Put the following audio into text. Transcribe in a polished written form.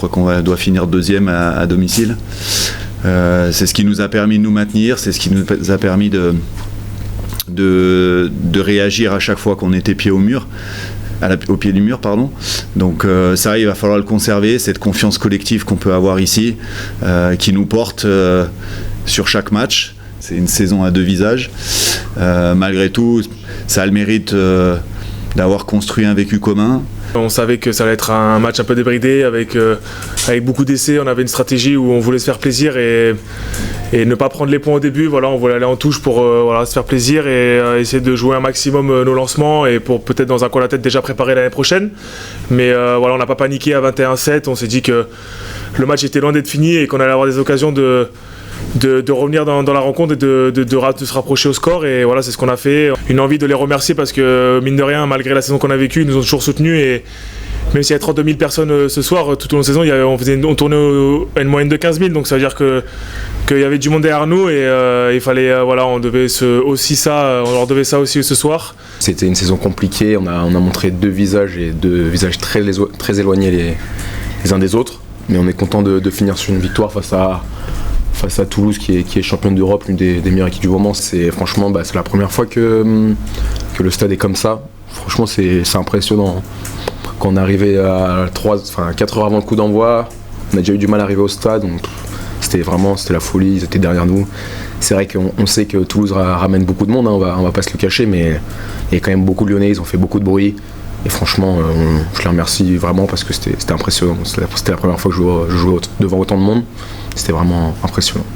crois qu'on doit finir deuxième à domicile. C'est ce qui nous a permis de nous maintenir, c'est ce qui nous a permis de réagir à chaque fois qu'on était pied au mur. Au pied du mur, pardon. Donc ça, il va falloir le conserver, cette confiance collective qu'on peut avoir ici, qui nous porte sur chaque match. C'est une saison à deux visages. Malgré tout, ça a le mérite d'avoir construit un vécu commun. On savait que ça allait être un match un peu débridé, avec beaucoup d'essais. On avait une stratégie où on voulait se faire plaisir et ne pas prendre les points au début. Voilà, on voulait aller en touche pour se faire plaisir et essayer de jouer un maximum nos lancements et pour peut-être dans un coin de la tête déjà préparer l'année prochaine. Mais voilà, on n'a pas paniqué à 21-7. On s'est dit que le match était loin d'être fini et qu'on allait avoir des occasions de revenir dans la rencontre et de se rapprocher au score, et voilà, c'est ce qu'on a fait. Une envie de les remercier parce que mine de rien, malgré la saison qu'on a vécue, ils nous ont toujours soutenus, et même s'il y a 32 000 personnes ce soir, tout au long de la saison, on tournait à une moyenne de 15 000, donc ça veut dire qu'il y avait du monde derrière nous, et il fallait, on devait on leur devait ça aussi ce soir. C'était une saison compliquée, on a montré deux visages très éloignés les uns des autres, mais on est content de finir sur une victoire face à Toulouse qui est championne d'Europe, l'une des meilleures équipes du moment. Franchement, c'est la première fois que le stade est comme ça. Franchement, c'est impressionnant. Quand on est arrivé à 4 heures avant le coup d'envoi, on a déjà eu du mal à arriver au stade. Donc c'était la folie, ils étaient derrière nous. C'est vrai qu'on sait que Toulouse ramène beaucoup de monde, hein, on va pas se le cacher, mais il y a quand même beaucoup de Lyonnais, ils ont fait beaucoup de bruit. Et franchement, je les remercie vraiment parce que c'était impressionnant. C'était la première fois que je jouais devant autant de monde. C'était vraiment impressionnant.